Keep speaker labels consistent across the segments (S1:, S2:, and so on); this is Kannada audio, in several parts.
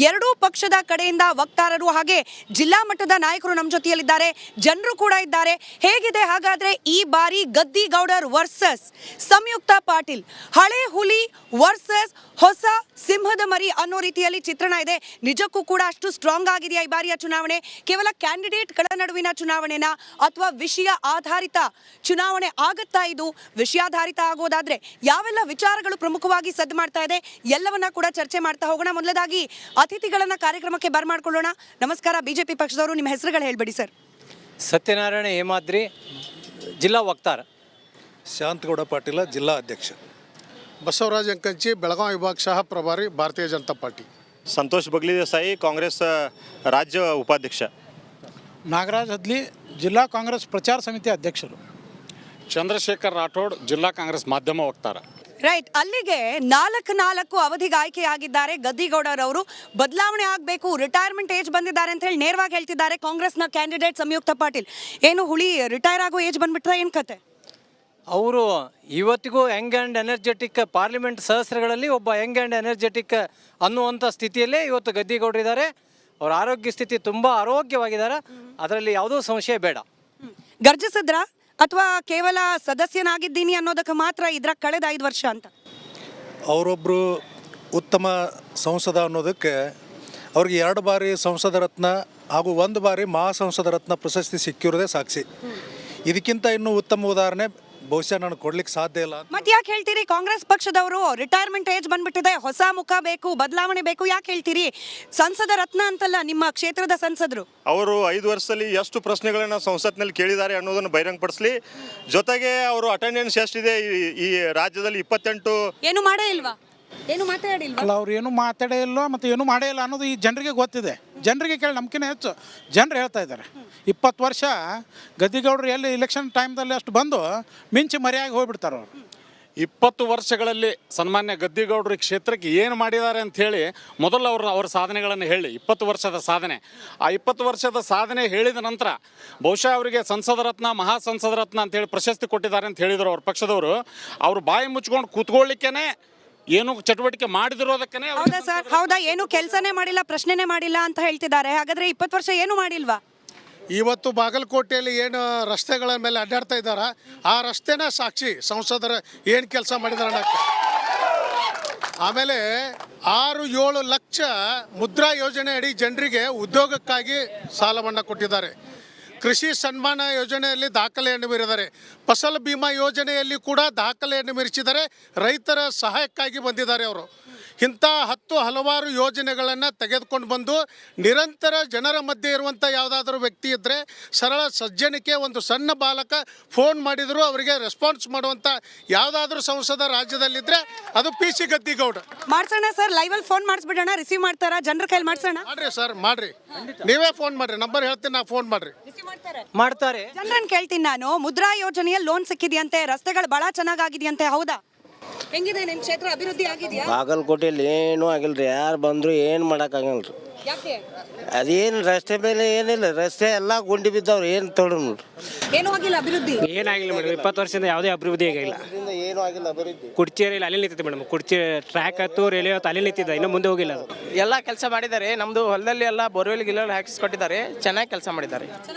S1: ಎರಡೂ ಪಕ್ಷದ ಕಡೆಯಿಂದ ವಕ್ತಾರರು ಹಾಗೆ ಜಿಲ್ಲಾ ಮಟ್ಟದ ನಾಯಕರು ನಮ್ಮ ಜೊತೆಯಲ್ಲಿದ್ದಾರೆ, ಜನರು ಕೂಡ ಇದ್ದಾರೆ. ಹೇಗಿದೆ ಹಾಗಾದ್ರೆ ಈ ಬಾರಿ ಗದ್ದಿಗೌಡರ್ ವರ್ಸಸ್ ಸಂಯುಕ್ತ ಪಾಟೀಲ್, ಹಳೆ ಹುಲಿ ವರ್ಸಸ್ ಹೊಸ ಸಿಂಹದ ಮರಿ ಅನ್ನೋ ರೀತಿಯಲ್ಲಿ ಚಿತ್ರಣ ಇದೆ. ನಿಜಕ್ಕೂ ಕೂಡ ಅಷ್ಟು ಸ್ಟ್ರಾಂಗ್ ಆಗಿದೆಯಾ ಈ ಬಾರಿಯ ಚುನಾವಣೆ? ಕೇವಲ ಕ್ಯಾಂಡಿಡೇಟ್ಗಳ ನಡುವಿನ ಚುನಾವಣೆನಾ ಅಥವಾ ವಿಷಯ ಆಧಾರಿತ ಚುನಾವಣೆ ಆಗುತ್ತಾ? ಇದು ವಿಷಯಾಧಾರಿತ ಆಗೋದಾದ್ರೆ ಯಾವೆಲ್ಲ ವಿಚಾರಗಳು ಪ್ರಮುಖವಾಗಿ ಸದ್ದು ಮಾಡ್ತಾ ಇದೆ ಎಲ್ಲವನ್ನ ಕೂಡ ಚರ್ಚೆ ಮಾಡ್ತಾ ಹೋಗೋಣ. ಮೊದಲದಾಗಿ ಅತಿಥಿಗಳನ್ನ ಕಾರ್ಯಕ್ರಮಕ್ಕೆ ಬರ್ಮಾಡ್ಕೊಳ್ಳೋಣ. ನಮಸ್ಕಾರ, ಬಿಜೆಪಿ ಪಕ್ಷದವರು, ನಿಮ್ಮ ಹೆಸರುಗಳು ಹೇಳ್ಬೇಡಿ ಸರ್.
S2: ಸತ್ಯನಾರಾಯಣ ಹೇಮಾದ್ರಿ, ಜಿಲ್ಲಾ ವಕ್ತಾರ.
S3: ಶಾಂತಗೌಡ ಪಾಟೀಲ, ಜಿಲ್ಲಾ ಅಧ್ಯಕ್ಷ. ಬಸವರಾಜ್ ಅಂಕಂಚಿ, ಬೆಳಗಾವಿ ವಿಭಾಗ ಸಹ ಪ್ರಭಾರಿ, ಭಾರತೀಯ ಜನತಾ ಪಾರ್ಟಿ.
S4: ಸಂತೋಷ್ ಬಗ್ಲಿ ದೇಸಾಯಿ, ಕಾಂಗ್ರೆಸ್ ರಾಜ್ಯ ಉಪಾಧ್ಯಕ್ಷ.
S5: ನಾಗರಾಜ್ ಹದ್ಲಿ, ಜಿಲ್ಲಾ ಕಾಂಗ್ರೆಸ್ ಪ್ರಚಾರ ಸಮಿತಿ ಅಧ್ಯಕ್ಷರು.
S6: ಚಂದ್ರಶೇಖರ್ ರಾಠೋಡ್, ಜಿಲ್ಲಾ ಕಾಂಗ್ರೆಸ್ ಮಾಧ್ಯಮ ವಕ್ತಾರ.
S1: ರೈಟ್, ಅಲ್ಲಿಗೆ ನಾಲ್ಕು ಅವಧಿಗೆ ಆಯ್ಕೆಯಾಗಿದ್ದಾರೆ ಗದ್ದಿಗೌಡರ್ ಅವರು. ಬದಲಾವಣೆ ಆಗಬೇಕು, ರಿಟೈರ್ಮೆಂಟ್ ಏಜ್ ಬಂದಿದ್ದಾರೆ ಅಂತ ಹೇಳಿ ನೇರವಾಗಿ ಹೇಳ್ತಿದ್ದಾರೆ ಕಾಂಗ್ರೆಸ್ನ ಕ್ಯಾಂಡಿಡೇಟ್ ಸಂಯುಕ್ತ ಪಾಟೀಲ್. ಏನು ಹುಳಿ ರಿಟೈರ್ ಆಗೋ ಏಜ್ ಬಂದ್ಬಿಟ್ರೆ ಏನು ಕತೆ?
S2: ಅವರು ಇವತ್ತಿಗೂ ಯಂಗ್ ಆ್ಯಂಡ್ ಎನರ್ಜೆಟಿಕ್ ಪಾರ್ಲಿಮೆಂಟ್ ಸದಸ್ಯರುಗಳಲ್ಲಿ ಒಬ್ಬ ಯಂಗ್ ಆ್ಯಂಡ್ ಎನರ್ಜೆಟಿಕ್ ಅನ್ನುವಂಥ ಸ್ಥಿತಿಯಲ್ಲೇ ಇವತ್ತು ಗದ್ದಿಗೌಡರಿದ್ದಾರೆ. ಅವರ ಆರೋಗ್ಯ ಸ್ಥಿತಿ ತುಂಬ ಆರೋಗ್ಯವಾಗಿದ್ದಾರೆ, ಅದರಲ್ಲಿ ಯಾವುದೂ ಸಂಶಯ ಬೇಡ.
S1: ಗರ್ಜಿಸಿದ್ರ ಅಥವಾ ಕೇವಲ ಸದಸ್ಯನಾಗಿದ್ದೀನಿ ಅನ್ನೋದಕ್ಕೆ ಮಾತ್ರ ಇದ್ರ ಕಳೆದ 5 ವರ್ಷ ಅಂತ?
S3: ಅವರೊಬ್ಬರು ಉತ್ತಮ ಸಂಸದ ಅನ್ನೋದಕ್ಕೆ ಅವ್ರಿಗೆ 2 ಬಾರಿ ಸಂಸದ ರತ್ನ ಹಾಗೂ 1 ಬಾರಿ ಮಹಾಸಂಸದ ರತ್ನ ಪ್ರಶಸ್ತಿ ಸಿಕ್ಕಿರೋದೇ ಸಾಕ್ಷಿ. ಇದಕ್ಕಿಂತ ಇನ್ನೂ ಉತ್ತಮ ಉದಾಹರಣೆ ಬಹುಶಃ ನಾನು ಕೊಡ್ಲಿಕ್ಕೆ ಸಾಧ್ಯ ಇಲ್ಲ.
S1: ಮತ್ತೆ ಯಾಕೆ ಹೇಳ್ತೀರಿ ಕಾಂಗ್ರೆಸ್ ಪಕ್ಷದವರು ರಿಟೈರ್ಮೆಂಟ್ ಏಜ್ ಬಂದ್ಬಿಟ್ಟಿದೆ, ಹೊಸ ಮುಖ ಬೇಕು, ಬದಲಾವಣೆ ಬೇಕು, ಯಾಕೆ ಹೇಳ್ತೀರಿ? ಸಂಸದ ರತ್ನ ಅಂತಲ್ಲ ನಿಮ್ಮ ಕ್ಷೇತ್ರದ ಸಂಸದರು. ಅವರು
S4: 5 ವರ್ಷದಲ್ಲಿ ಎಷ್ಟು ಪ್ರಶ್ನೆಗಳನ್ನ ಸಂಸತ್ನಲ್ಲಿ ಕೇಳಿದ್ದಾರೆ ಅನ್ನೋದನ್ನು ಬಹಿರಂಗಪಡಿಸಲಿ. ಜೊತೆಗೆ ಅವರು ಅಟೆಂಡೆನ್ಸ್ ಎಷ್ಟಿದೆ ಈ ರಾಜ್ಯದಲ್ಲಿ 28
S1: ಏನು ಮಾಡೇ ಇಲ್ವಾ? ಏನು ಮಾತಾಡಿಲ್ವಾ?
S5: ಅಲ್ಲ, ಅವ್ರು ಏನು ಮಾತಾಡೇ ಇಲ್ಲ ಮತ್ತು ಏನು ಮಾಡೇ ಇಲ್ಲ ಅನ್ನೋದು ಈ ಜನರಿಗೆ ಗೊತ್ತಿದೆ. ಜನರಿಗೆ ಕೇಳಿ ನಮ್ಕಿನ ಹೆಚ್ಚು ಜನರು ಹೇಳ್ತಾ ಇದ್ದಾರೆ. 20 ವರ್ಷ ಗದ್ದಿಗೌಡರು ಎಲ್ಲಿ ಇಲೆಕ್ಷನ್ ಟೈಮ್ದಲ್ಲಿ ಅಷ್ಟು ಬಂದು ಮಿಂಚು ಮರೆಯಾಗಿ ಹೋಗ್ಬಿಡ್ತಾರೆ ಅವರು.
S6: 20 ವರ್ಷಗಳಲ್ಲಿ ಸನ್ಮಾನ್ಯ ಗದ್ದಿಗೌಡರು ಈ ಕ್ಷೇತ್ರಕ್ಕೆ ಏನು ಮಾಡಿದ್ದಾರೆ ಅಂಥೇಳಿ ಮೊದಲು ಅವ್ರ ಸಾಧನೆಗಳನ್ನು ಹೇಳಿ. 20 ವರ್ಷದ ಸಾಧನೆ, ಆ 20 ವರ್ಷದ ಸಾಧನೆ ಹೇಳಿದ ನಂತರ ಬಹುಶಃ ಅವರಿಗೆ ಸಂಸದ ರತ್ನ, ಮಹಾಸಂಸದ ರತ್ನ ಅಂತೇಳಿ ಪ್ರಶಸ್ತಿ ಕೊಟ್ಟಿದ್ದಾರೆ ಅಂತ ಹೇಳಿದರು ಅವ್ರ ಪಕ್ಷದವರು. ಅವರು ಬಾಯಿ ಮುಚ್ಕೊಂಡು ಕೂತ್ಕೊಳ್ಳಿಕ್ಕೇನೆ ಏನು ಚಟುವಟಿಕೆ ಮಾಡಿದಿರೋದಕ್ಕೆ.
S1: ಹೌದಾ ಸರ್? ಹೌದಾ? ಏನು ಕೆಲಸನೇ ಮಾಡಿಲ್ಲ, ಪ್ರಶ್ನೆನೇ ಮಾಡಿಲ್ಲ ಅಂತ ಹೇಳ್ತಿದ್ದಾರೆ. ಹಾಗಾದ್ರೆ 20 ವರ್ಷ ಏನು ಮಾಡಿಲ್ವಾ?
S3: ಇವತ್ತು ಬಾಗಲಕೋಟೆಯಲ್ಲಿ ಏನು ರಸ್ತೆಗಳ ಮೇಲೆ ಅಡ್ಡಾಡ್ತಾ ಇದ್ದಾರ, ಆ ರಸ್ತೆನೇ ಸಾಕ್ಷಿ ಸಂಸದರ ಏನು ಕೆಲಸ ಮಾಡಿದಾರೆ ಅನ್ನಕ್ಕೆ. ಆಮೇಲೆ 6-7 ಲಕ್ಷ ಮುದ್ರಾ ಯೋಜನೆ ಅಡಿ ಜನರಿಗೆ ಉದ್ಯೋಗಕ್ಕಾಗಿ ಸಾಲ ಮನ್ನಾ ಕೊಟ್ಟಿದ್ದಾರೆ. ಕೃಷಿ ಸನ್ಮಾನ ಯೋಜನೆಯಲ್ಲಿ ದಾಖಲೆಯನ್ನು ಮೀರಿದ್ದಾರೆ. ಫಸಲ್ ಬಿಮಾ ಯೋಜನೆಯಲ್ಲಿ ಕೂಡ ದಾಖಲೆಯನ್ನು ಮೀರಿಸಿದ್ದಾರೆ. ರೈತರ ಸಹಾಯಕ್ಕಾಗಿ ಬಂದಿದ್ದಾರೆ ಅವರು. ಇಂಥ ಹಲವಾರು ಯೋಜನೆಗಳನ್ನು ತೆಗೆದುಕೊಂಡು ಬಂದು ನಿರಂತರ ಜನರ ಮಧ್ಯೆ ಇರುವಂಥ ಯಾವುದಾದ್ರೂ ವ್ಯಕ್ತಿ ಇದ್ದರೆ, ಸರಳ ಸಜ್ಜನಿಕೆ ಒಂದು ಸಣ್ಣ ಬಾಲಕ ಫೋನ್ ಮಾಡಿದರೂ ಅವರಿಗೆ ರೆಸ್ಪಾನ್ಸ್ ಮಾಡುವಂಥ ಯಾವುದಾದ್ರೂ ಸಂಸದ ರಾಜ್ಯದಲ್ಲಿದ್ದರೆ ಅದು PC ಗದ್ದಿಗೌಡ.
S1: ಮಾಡ್ಸೋಣ ಸರ್, ಲೈವಲ್ಲಿ ಫೋನ್ ಮಾಡಿಸ್ಬಿಡೋಣ, ರಿಸೀವ್ ಮಾಡ್ತಾರಾ? ಜನರ ಕೈಲಿ ಮಾಡ್ಸೋಣ.
S3: ಮಾಡ್ರಿ ಸರ್, ಮಾಡ್ರಿ, ನೀವೇ ಫೋನ್ ಮಾಡ್ರಿ, ನಂಬರ್ ಹೇಳ್ತೀನಿ, ನಾ ಫೋನ್ ಮಾಡ್ರಿ.
S2: ಮಾಡ್ತಾರೆ.
S1: ಜನರನ್ನು ಕೇಳ್ತೀನಿ ನಾನು, ಮುದ್ರಾ ಯೋಜನೆಯಲ್ಲಿ ಲೋನ್ ಸಿಕ್ಕಿದೆಯಂತೆ, ರಸ್ತೆಗಳು ಬಹಳ ಚೆನ್ನಾಗಿದೆಯಂತೆ, ಹೌದಾ? ಹೆಂಗಿದೆ ನಿಮ್ಮ ಕ್ಷೇತ್ರ? ಅಭಿವೃದ್ಧಿ ಆಗಿದೆಯಾ?
S7: ಬಾಗಲಕೋಟೆಯಲ್ಲಿ ಏನೂ ಆಗಿಲ್ರಿ, ಯಾರು ಬಂದರೂ ಏನು ಮಾಡೋಕ್ಕಾಗಲ್ರಿ.
S1: ಯಾಕೆ?
S7: ಅದೇನು ರಸ್ತೆ ಮೇಲೆ ಏನಿಲ್ಲ, ರಸ್ತೆ ಎಲ್ಲ ಗುಂಡಿ ಬಿದ್ದವ್ರು, ಏನು ತೊಗೊಂಡು ನೋಡ್ರಿ.
S1: ಏನೂ ಆಗಿಲ್ಲ ಅಭಿವೃದ್ಧಿ?
S8: ಏನಾಗಿಲ್ಲ ಮೇಡಮ್, 20 ವರ್ಷದಿಂದ ಯಾವುದೇ ಅಭಿವೃದ್ಧಿ ಆಗಿಲ್ಲ.
S7: ಏನೂ ಆಗಿಲ್ಲ ಅಭಿವೃದ್ಧಿ.
S8: ಕುಡ್ಚೇರಿಯಲ್ಲಿ ಅಲ್ಲಿ ನಿಂತಿದೆ ಮೇಡಮ್, ಕುಡ್ಚಿ ಟ್ರ್ಯಾಕ್ ಆಯ್ತು, ರೈಲ್ವೆ ಆಯ್ತು, ಅಲ್ಲಿ ನಿಂತಿದ್ದ, ಇನ್ನು ಮುಂದೆ ಹೋಗಿಲ್ಲ ಅದು.
S9: ಎಲ್ಲ ಕೆಲಸ ಮಾಡಿದ್ದಾರೆ. ನಮ್ಮದು ಹೊಲದಲ್ಲಿ ಎಲ್ಲ ಬೋರ್ವೆಲ್ ಗಿಲ್ವೆಲ್ ಹಾಕಿಸ್ಕೊಟ್ಟಿದ್ದಾರೆ, ಚೆನ್ನಾಗಿ ಕೆಲಸ ಮಾಡಿದ್ದಾರೆ.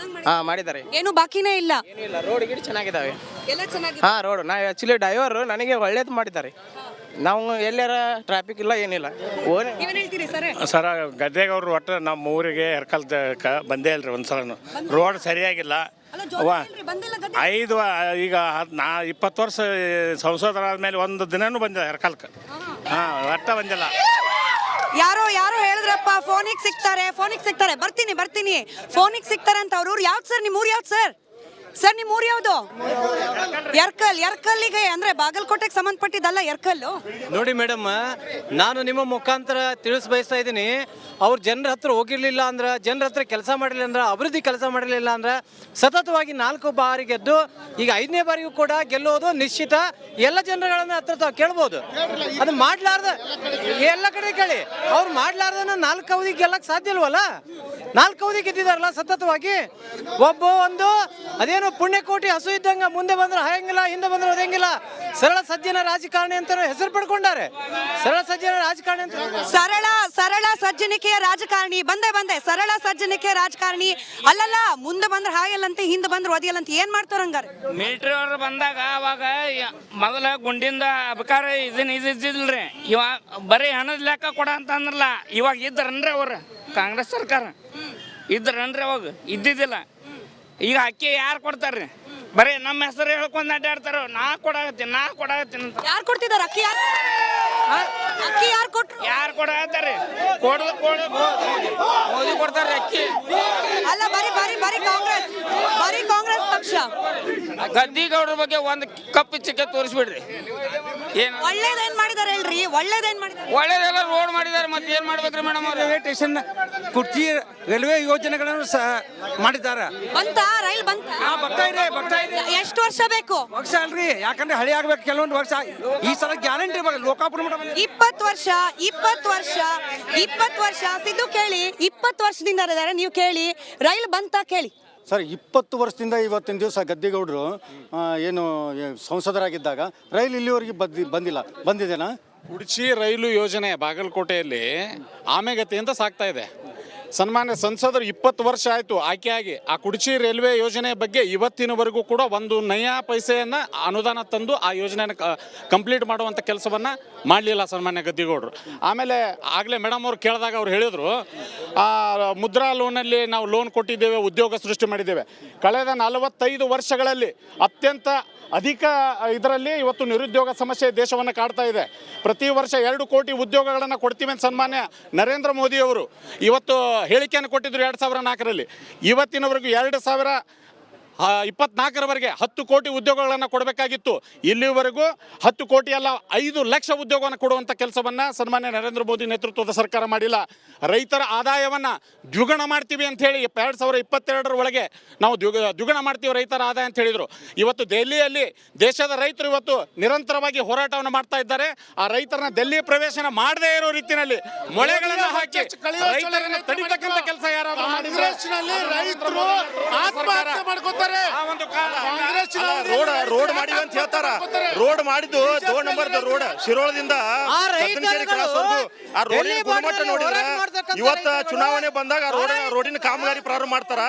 S9: ಹಾಂ, ಮಾಡಿದ್ದಾರೆ.
S1: ಏನು ಬಾಕಿನೇ ಇಲ್ಲ?
S9: ಏನಿಲ್ಲ, ರೋಡ್ ಗಿಡ ಚೆನ್ನಾಗಿದ್ದಾವೆ.
S1: ಎಲ್ಲ ಚೆನ್ನಾಗಿದೆ.
S9: ಹಾಂ, ರೋಡ್ ನಾವು ಆ್ಯಕ್ಚುಲಿ ಡ್ರೈವರ್, ನನಗೆ ಒಳ್ಳೇದು ಮಾಡಿದ್ದಾರೆ. ನಾವು ಎಲ್ಲಾರ ಟ್ರಾಫಿಕ್ ಇಲ್ಲ, ಏನಿಲ್ಲ.
S1: ನೀವೇನು ಹೇಳ್ತೀರಿ ಸರ್?
S10: ಸರ, ಗದ್ದೆಗೌಡರು ಒಟ್ಟು ನಮ್ಮ ಊರಿಗೆ ಹೆರ್ಕಲ್ ಬಂದೇ ಇಲ್ರಿ ಒಂದ್ಸಲನು. ರೋಡ್ ಸರಿಯಾಗಿಲ್ಲ. 20 ವರ್ಷ ಸಂಸದರಾದ ಮೇಲೆ ಒಂದು ದಿನನೂ ಬಂದಿಲ್ಲ ಹೆರ್ಕಲ್ಕ. ಹಾಂ, ಒಟ್ಟ ಬಂದಿಲ್ಲ.
S1: ಯಾರೋ ಹೇಳಿದ್ರಪ್ಪ, ಫೋನಿಗೆ ಸಿಗ್ತಾರೆ, ಬರ್ತೀನಿ ಫೋನಿಗೆ ಸಿಗ್ತಾರೆ ಅಂತ. ಅವ್ರು ಯಾವ್ದು ಸರ್? ನಿಮ್ಮ ಊರು ಯಾವ್ದು ಸರ್? ಸರ್ ನಿಮ್ಮ ಊರು ಯಾವುದು? ಯರ್ಕಲ್ಲಿಗೆ ಅಂದ್ರೆ ಬಾಗಲಕೋಟೆಗೆ ಸಂಬಂಧಪಟ್ಟಿದ್ದಲ್ಲ ಯರ್ಕಲ್ಲು.
S2: ನೋಡಿ ಮೇಡಮ್, ನಾನು ನಿಮ್ಮ ಮುಖಾಂತರ ತಿಳಿಸ್ ಬಯಸ್ತಾ ಇದ್ದೀನಿ, ಅವ್ರು ಜನರ ಹತ್ರ ಹೋಗಿರ್ಲಿಲ್ಲ ಅಂದ್ರೆ, ಜನರ ಹತ್ರ ಕೆಲಸ ಮಾಡಿರಲಿಲ್ಲ ಅಂದ್ರೆ, ಅಭಿವೃದ್ಧಿ ಕೆಲಸ ಮಾಡಿರಲಿಲ್ಲ ಅಂದ್ರೆ, ಸತತವಾಗಿ 4 ಬಾರಿ ಗೆದ್ದು ಈಗ 5ನೇ ಬಾರಿಗೂ ಕೂಡ ಗೆಲ್ಲೋದು ನಿಶ್ಚಿತ. ಎಲ್ಲ ಜನರುಗಳನ್ನ ಹತ್ರ ಕೇಳ್ಬೋದು. ಅದು ಮಾಡ್ಲಾರ್ದ ಎಲ್ಲ ಕಡೆ ಕೇಳಿ, ಅವ್ರು ಮಾಡ್ಲಾರ್ದನ್ನ 4 ಅವಧಿ ಗೆಲ್ಲಕ್ಕೆ ಸಾಧ್ಯ ಇಲ್ವಲ್ಲ? 4 ಅವಧಿ ಗೆದ್ದಿದಾರಲ್ಲ ಸತತವಾಗಿ. ಒಂದು ಅದೇನು ಪುಣ್ಯಕೋಟಿ ಹಸು ಇದ್ದಂಗ, ಮುಂದೆ ಬಂದ್ರೆ ಹಾಯಂಗಿಲ್ಲ, ಹಿಂದೆ ಬಂದ್ರೆ ಅದೇಂಗಿಲ್ಲ. ಸರಳ ಸಜ್ಜನ ರಾಜಕಾರಣಿ ಅಂತ ಹೆಸರು ಪಡ್ಕೊಂಡಾರೆ. ಸರಳ ಸಜ್ಜನ ರಾಜಕಾರಣಿ ಅಂತ
S1: ಸರಳ ಸಜ್ಜನಿಕೆ ಸಜ್ಜನಿಕೆಯ ರಾಜಕಾರಣಿ ಬಂದೆ ಸರಳ ಸಜ್ಜನಿಕೆಯ ರಾಜಕಾರಣಿ. ಅಲ್ಲಲ್ಲ, ಮುಂದೆ ಬಂದ್ರೆ ಹಾಯಲ್ಲಂತೆ, ಹಿಂದೆ ಬಂದ್ರೆ ಒದಿಯಲ್ಲಂತೆ. ಏನ್ ಮಾಡ್ತಾರ ಹಂಗಾರೆ?
S11: ಮಿಲಿಟರಿ ಅವ್ರು ಬಂದಾಗ ಅವಾಗ ಮೊದಲ ಗುಂಡಿಂದ ಅಬಕಾರ ಇದ್ದಿಲ್ರಿ. ಇವಾಗ ಬರೀ ಹಣದ ಲೆಕ್ಕ ಕೊಡ ಅಂತ ಅಂದ್ರಲ್ಲ, ಇವಾಗ ಇದ್ರನ್ರಿ ಅವ್ರು ಕಾಂಗ್ರೆಸ್ ಸರ್ಕಾರ ಇದ್ರನ್ರಿ, ಅವಾಗ ಇದ್ದಿದ್ದಿಲ್ಲ. ಈಗ ಅಕ್ಕಿ ಯಾರು ಕೊಡ್ತಾರ್ರಿ? ಬರೀ ನಮ್ಮ ಹೆಸರು ಹೇಳ್ಕೊಂಡು ಅಡ್ಡಾಡ್ತಾರ. ನಾ ಕೊಡಾಕತ್ತೀನಿ ಅಂತ.
S1: ಯಾರು ಕೊಡ್ತಿದಾರ ಅಕ್ಕಿ? ಅಕ್ಕಿ ಯಾರು ಕೊಟ್ರು?
S11: ಯಾರು ಕೊಡಾಕತ್ತಾರೆ? ಮೋದಿ ಕೊಡ್ತಾರೆ ಅಕ್ಕಿ.
S1: ಅಲ್ಲ, ಬರೀ ಕಾಂಗ್ರೆಸ್ ಪಕ್ಷ.
S11: ಗದ್ದಿಗೌಡ್ರ ಬಗ್ಗೆ ಒಂದು ಕಪ್ಪು ಚಿಕ್ಕ ತೋರಿಸ್ಬಿಡ್ರಿ. ಏನು
S1: ಒಳ್ಳೇದೇನ್ ಮಾಡಿದಾರೆ ಹೇಳ್ರಿ? ಒಳ್ಳೇದೇನ್ ಮಾಡಿದಾರೆ?
S11: ಒಳ್ಳೇದೆಲ್ಲ ರೋಡ್ ಮಾಡಿದಾರೆ. ಮತ್ತೆ ಏನ್ ಮಾಡ್ಬೇಕ್ರಿ ಮೇಡಮ್ ಅವ್ರು?
S2: ರೈಲ್ವೆ ಸ್ಟೇಷನ್ ಕುರ್ಚಿ ರೈಲ್ವೆ ಯೋಜನೆಗಳನ್ನು ಮಾಡಿದ್ದಾರೆ.
S1: ರೈಲ್ ಬಂತ?
S2: ಬರ್ತಾ ಇದೆ.
S1: ಎಷ್ಟು ವರ್ಷ ಬೇಕು?
S2: ವರ್ಷ ಅಲ್ರಿ, ಯಾಕಂದ್ರೆ ಹಳಿ ಆಗ್ಬೇಕು ಕೆಲವೊಂದು ವರ್ಷ. ಈ ಸಲ ಗ್ಯಾರಂಟಿ ಲೋಕಾರ್ಪಣೆ
S1: 20 ವರ್ಷ ಸಿದ್ದು ಕೇಳಿ. 20 ವರ್ಷದಿಂದ ಇದ್ದಾರೆ, ನೀವು ಕೇಳಿ. ರೈಲ್ ಬಂತ ಕೇಳಿ.
S12: ಸರ್, 20 ವರ್ಷದಿಂದ ಇವತ್ತಿನ ದಿವಸ ಗದ್ದಿಗೌಡರು ಏನು ಸಂಸದರಾಗಿದ್ದಾಗ ರೈಲು ಇಲ್ಲಿವರೆಗೆ ಬಂದಿದೆನಾ?
S6: ಕುಡ್ಚಿ ರೈಲು ಯೋಜನೆ ಬಾಗಲಕೋಟೆಯಲ್ಲಿ ಆಮೆಗತಿಯಿಂದ ಸಾಗ್ತಾ ಇದೆ. ಸನ್ಮಾನ್ಯ ಸಂಸದರು 20 ವರ್ಷ ಆಯಿತು ಆಯ್ಕೆಯಾಗಿ. ಆ ಕುಡ್ಚಿ ರೈಲ್ವೆ ಯೋಜನೆ ಬಗ್ಗೆ ಇವತ್ತಿನವರೆಗೂ ಕೂಡ ಒಂದು ನಯಾ ಪೈಸೆಯನ್ನು ಅನುದಾನ ತಂದು ಆ ಯೋಜನೆಯನ್ನು ಕಂಪ್ಲೀಟ್ ಮಾಡುವಂಥ ಕೆಲಸವನ್ನು ಮಾಡಲಿಲ್ಲ ಸನ್ಮಾನ್ಯ ಗದ್ದಿಗೌಡರು. ಆಮೇಲೆ ಆಗಲೇ ಮೇಡಮ್ ಅವ್ರು ಕೇಳಿದಾಗ ಅವ್ರು ಹೇಳಿದರು, ಮುದ್ರಾ ಲೋನಲ್ಲಿ ನಾವು ಲೋನ್ ಕೊಟ್ಟಿದ್ದೇವೆ, ಉದ್ಯೋಗ ಸೃಷ್ಟಿ ಮಾಡಿದ್ದೇವೆ. ಕಳೆದ 45 ವರ್ಷಗಳಲ್ಲಿ ಅತ್ಯಂತ ಅಧಿಕ ಇದರಲ್ಲಿ ಇವತ್ತು ನಿರುದ್ಯೋಗ ಸಮಸ್ಯೆ ದೇಶವನ್ನು ಕಾಡ್ತಾ ಇದೆ. ಪ್ರತಿ ವರ್ಷ 2 ಕೋಟಿ ಉದ್ಯೋಗಗಳನ್ನು ಕೊಡ್ತೀವಿ ಅಂತ ಸನ್ಮಾನ್ಯ ನರೇಂದ್ರ ಮೋದಿಯವರು ಇವತ್ತು ಹೇಳಿಕೆಯನ್ನು ಕೊಟ್ಟಿದ್ದರು 2004ರಲ್ಲಿ. ಇವತ್ತಿನವರೆಗೂ 2024ರವರೆಗೆ 10 ಕೋಟಿ ಉದ್ಯೋಗಗಳನ್ನು ಕೊಡಬೇಕಾಗಿತ್ತು. ಇಲ್ಲಿವರೆಗೂ 10 ಕೋಟಿ ಅಲ್ಲ, 5 ಲಕ್ಷ ಉದ್ಯೋಗವನ್ನು ಕೊಡುವಂಥ ಕೆಲಸವನ್ನು ಸನ್ಮಾನ್ಯ ನರೇಂದ್ರ ಮೋದಿ ನೇತೃತ್ವದ ಸರ್ಕಾರ ಮಾಡಿಲ್ಲ. ರೈತರ ಆದಾಯವನ್ನು ದ್ವಿಗುಣ ಮಾಡ್ತೀವಿ ಅಂತ ಹೇಳಿ 2022ರ ಒಳಗೆ ನಾವು ದ್ವಿಗುಣ ಮಾಡ್ತೀವಿ ರೈತರ ಆದಾಯ ಅಂತ ಹೇಳಿದರು. ಇವತ್ತು ದೆಹಲಿಯಲ್ಲಿ ದೇಶದ ರೈತರು ಇವತ್ತು ನಿರಂತರವಾಗಿ ಹೋರಾಟವನ್ನು ಮಾಡ್ತಾ ಇದ್ದಾರೆ. ಆ ರೈತರನ್ನ ದೆಹಲಿ ಪ್ರವೇಶನ ಮಾಡದೇ ಇರೋ ರೀತಿಯಲ್ಲಿ ಮೊಳೆಗಳನ್ನು ಹಾಕಿ ರೈತರನ್ನು ತಡಿತಕ್ಕಂಥ ಕೆಲಸ ಯಾರಾದರೂ ಮಾಡಿದ್ರೆ
S4: ರೋಡ್ ಮಾಡಿವಿ ಅಂತ ಹೇಳ್ತಾರ. ರೋಡ್ ಮಾಡಿದ್ದು 2 ನಂಬರ್ದ ರೋಡ್ ಶಿರೋಳದಿಂದ ಕ್ರಾಸ್ ವರ್ಗು. ಆ ರೋಡಿನ ಗುಣಮಟ್ಟ ನೋಡಿದ್ರೆ ಇವತ್ತ ಚುನಾವಣೆ ಬಂದಾಗ ರೋಡಿನ ಕಾಮಗಾರಿ ಪ್ರಾರಂಭ ಮಾಡ್ತಾರ.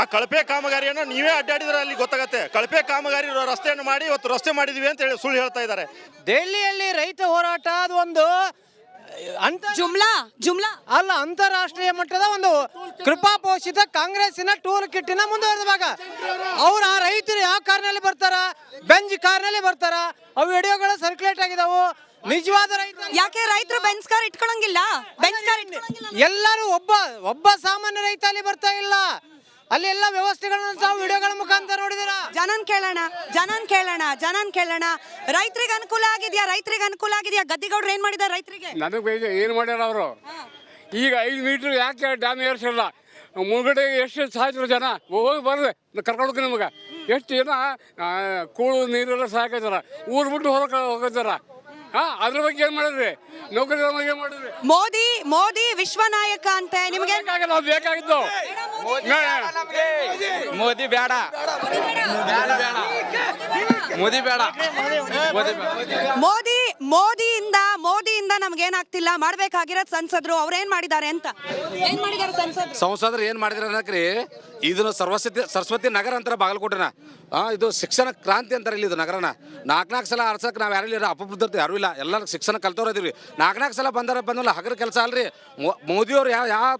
S4: ಆ ಕಳಪೆ ಕಾಮಗಾರಿಯನ್ನ ನೀವೇ ಅಡ್ಡಾಡಿದ್ರೆ ಅಲ್ಲಿ ಗೊತ್ತಾಗತ್ತೆ. ಕಳಪೆ ಕಾಮಗಾರಿ ರಸ್ತೆಯನ್ನು ಮಾಡಿ ಇವತ್ತು ರಸ್ತೆ ಮಾಡಿದ್ವಿ ಅಂತ ಹೇಳಿ ಸುಳ್ಳು ಹೇಳ್ತಾ ಇದ್ದಾರೆ.
S2: ದೆಹಲಿಯಲ್ಲಿ ರೈತ ಹೋರಾಟ ಅದು ಒಂದು
S1: ಜುಮ್ಲಾ
S2: ಅಲ್ಲ, ಅಂತಾರಾಷ್ಟ್ರೀಯ ಮಟ್ಟದ ಒಂದು ಕೃಪಾಪೋಷಿತ ಕಾಂಗ್ರೆಸ್ಸಿನ ಟೂಲ್ ಕಿಟ್ಟಿನ ಮುಂದುವರೆದ ಭಾಗ. ಅವ್ರು ಆ ರೈತರು ಯಾವ ಕಾರ್ನಲ್ಲಿ ಬರ್ತಾರ? ಬೆಂಜ್ ಕಾರ್ನಲ್ಲಿ ಬರ್ತಾರ. ಅವು ವಿಡಿಯೋಗಳು ಸರ್ಕ್ಯುಲೇಟ್ ಆಗಿದಾವು. ನಿಜವಾದ ರೈತ
S1: ಯಾಕೆ ರೈತರು ಬೆಂಚ್ ಕಾರ್ ಇಟ್ಕೊಳಂಗಿಲ್ಲ?
S2: ಎಲ್ಲರೂ ಒಬ್ಬ ಸಾಮಾನ್ಯ ರೈತ ಅಲ್ಲಿ ಬರ್ತಾ ಇಲ್ಲ. ಅಲ್ಲಿ ಎಲ್ಲ ವ್ಯವಸ್ಥೆಗಳನ್ನ ತಾವು ವಿಡಿಯೋಗಳ ಮುಖಾಂತರ ನೋಡಿದಿರಾ?
S1: ಜನನ್ ಕೇಳೋಣ. ರೈತರಿಗೆ ಅನುಕೂಲ ಆಗಿದ್ಯಾ? ಗದ್ದಿಗೌಡ್ರು ಏನ್ ಮಾಡಿದಾರೆ ರೈತರಿಗೆ?
S13: ನನಗೆ ಏನು ಮಾಡ್ಯಾರ ಅವರು? ಈಗ 5 ಮೀಟರ್ ಯಾಕೆ ಡ್ಯಾಮ್ ಏರ್ಸಿಲ್ಲ? ಮುಳುಗಡೆ ಎಷ್ಟು ಸಾಯ್ತಾರೆ ಜನ. ಹೋಗಿ ಬರ್ರಿ, ಕರ್ಕೊಂಡು ನಿಮಗೆ ಎಷ್ಟು ಜನ ಕೂಳು ನೀರೆಲ್ಲ ಸಾಕಾಯ್ತಾರ. ಊರು ಬಿಟ್ಟು ಹೋಗ್ತಾರ. ಅದ್ರ ಬಗ್ಗೆ ಏನ್ ಮಾಡಿದ್ರಿ? ನೌಕರಿ ಬಗ್ಗೆ ಮಾಡಿದ್ರಿ.
S1: ಮೋದಿ ವಿಶ್ವನಾಯಕ ಅಂತ ನಿಮ್ಗೆ
S13: ಬೇಕಾಗಿದ್ದು
S11: ಮೋದಿ ಬೇಡ.
S1: ಮೋದಿಯಿಂದ ನಮ್ಗೇನಾಗ್ತಿಲ್ಲ. ಮಾಡ್ಬೇಕಾಗಿರೋದು ಸಂಸದರು ಅವ್ರೇನ್ ಮಾಡಿದ್ದಾರೆ ಅಂತ.
S14: ಸಂಸದರು ಏನ್ ಮಾಡಿದಾರೆ ಅನ್ನಕ್ರಿ, ಇದನ್ನು ಸರಸ್ವತಿ ನಗರ ಅಂತಾರೆ ಬಾಗಲಕೋಟೆನ. ಇದು ಶಿಕ್ಷಣ ಕ್ರಾಂತಿ ಅಂತಾರೆ ಇಲ್ಲಿ. ಇದು ನಗರನ 4 ಸಲ ಆರ್ಸಕ್ಕೆ ನಾವು ಯಾರಿಲ್ಲ, ಅಪಬುದ್ಧರು ಯಾರು ಇಲ್ಲ. ಎಲ್ಲರೂ ಶಿಕ್ಷಣ ಕಲ್ತವ್ರು ಇದೀವಿ. 4 ಸಲ ಬಂದಲ್ಲ ಹಗರ ಕೆಲಸ ಅಲ್ರಿ. ಮೋದಿಯವ್ರು ಯಾವ